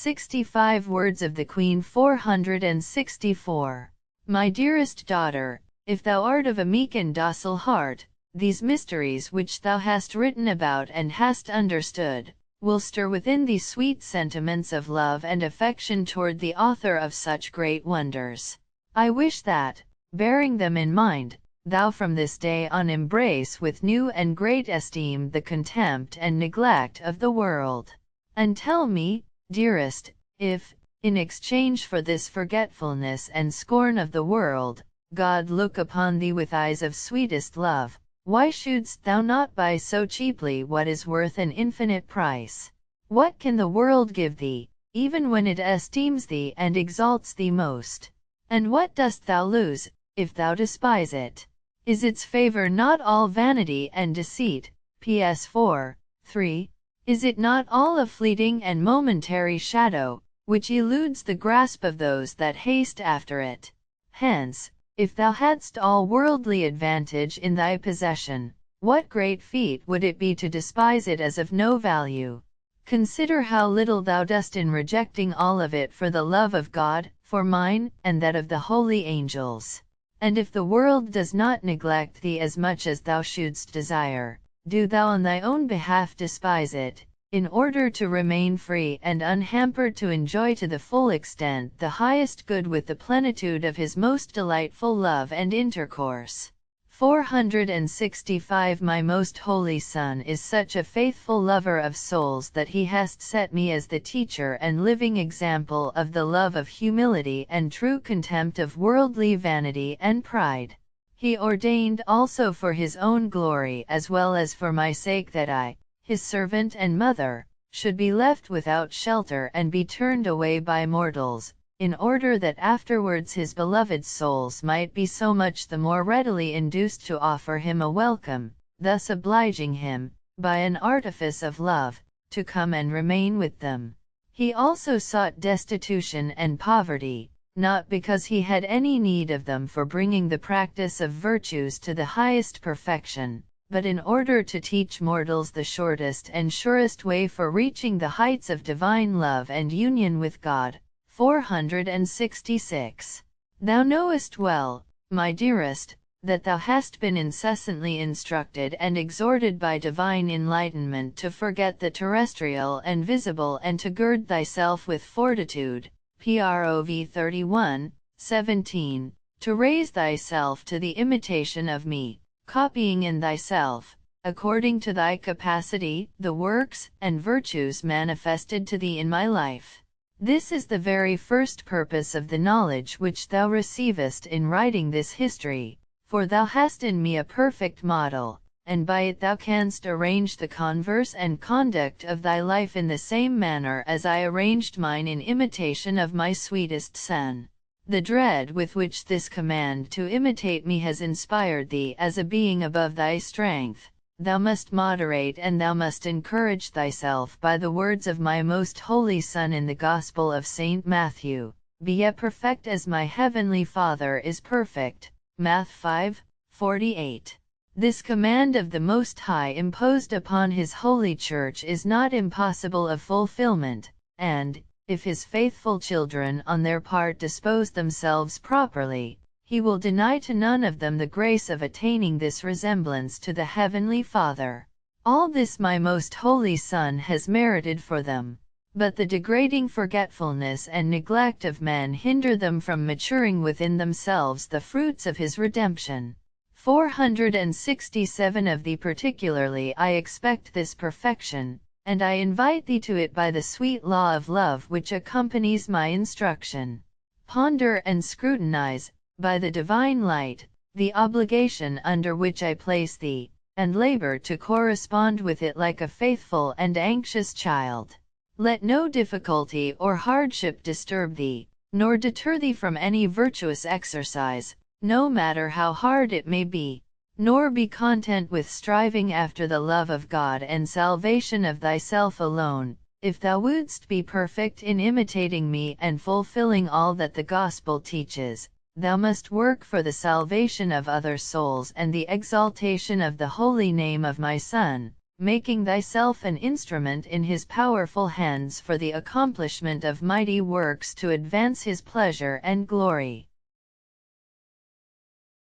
65 Words of the Queen. 464. My dearest daughter, if thou art of a meek and docile heart, these mysteries which thou hast written about and hast understood, will stir within thee sweet sentiments of love and affection toward the author of such great wonders. I wish that, bearing them in mind, thou from this day on embrace with new and great esteem the contempt and neglect of the world. And tell me, dearest, if, in exchange for this forgetfulness and scorn of the world, God look upon thee with eyes of sweetest love, why shouldst thou not buy so cheaply what is worth an infinite price? What can the world give thee, even when it esteems thee and exalts thee most? And what dost thou lose, if thou despise it? Is its favor not all vanity and deceit? PS 4, 3. Is it not all a fleeting and momentary shadow, which eludes the grasp of those that haste after it? Hence, if thou hadst all worldly advantage in thy possession, what great feat would it be to despise it as of no value? Consider how little thou dost in rejecting all of it for the love of God, for mine, and that of the holy angels. And if the world does not neglect thee as much as thou shouldst desire, do thou on thy own behalf despise it, in order to remain free and unhampered to enjoy to the full extent the highest good with the plenitude of his most delightful love and intercourse. 465 My most holy Son is such a faithful lover of souls that he hast set me as the teacher and living example of the love of humility and true contempt of worldly vanity and pride. He ordained also for his own glory as well as for my sake that I, his servant and mother, should be left without shelter and be turned away by mortals, in order that afterwards his beloved souls might be so much the more readily induced to offer him a welcome, thus obliging him, by an artifice of love, to come and remain with them. He also sought destitution and poverty, not because he had any need of them for bringing the practice of virtues to the highest perfection, but in order to teach mortals the shortest and surest way for reaching the heights of divine love and union with God. 466. Thou knowest well, my dearest, that thou hast been incessantly instructed and exhorted by divine enlightenment to forget the terrestrial and visible and to gird thyself with fortitude, Prov 31, 17, to raise thyself to the imitation of me, copying in thyself, according to thy capacity, the works and virtues manifested to thee in my life. This is the very first purpose of the knowledge which thou receivest in writing this history, for thou hast in me a perfect model, and by it thou canst arrange the converse and conduct of thy life in the same manner as I arranged mine in imitation of my sweetest Son. The dread with which this command to imitate me has inspired thee as a being above thy strength, thou must moderate and thou must encourage thyself by the words of my most holy Son in the Gospel of St. Matthew, Be ye perfect as my heavenly Father is perfect. Matt 5:48. This command of the Most High imposed upon his holy Church is not impossible of fulfillment, and, if his faithful children on their part dispose themselves properly, he will deny to none of them the grace of attaining this resemblance to the Heavenly Father. All this my most holy Son has merited for them, but the degrading forgetfulness and neglect of men hinder them from maturing within themselves the fruits of his redemption. 467 Of thee particularly I expect this perfection, and I invite thee to it by the sweet law of love which accompanies my instruction. Ponder and scrutinize, by the divine light, the obligation under which I place thee, and labor to correspond with it like a faithful and anxious child. Let no difficulty or hardship disturb thee, nor deter thee from any virtuous exercise, no matter how hard it may be, nor be content with striving after the love of God and salvation of thyself alone. If thou wouldst be perfect in imitating me and fulfilling all that the Gospel teaches, thou must work for the salvation of other souls and the exaltation of the holy name of my Son, making thyself an instrument in his powerful hands for the accomplishment of mighty works to advance his pleasure and glory.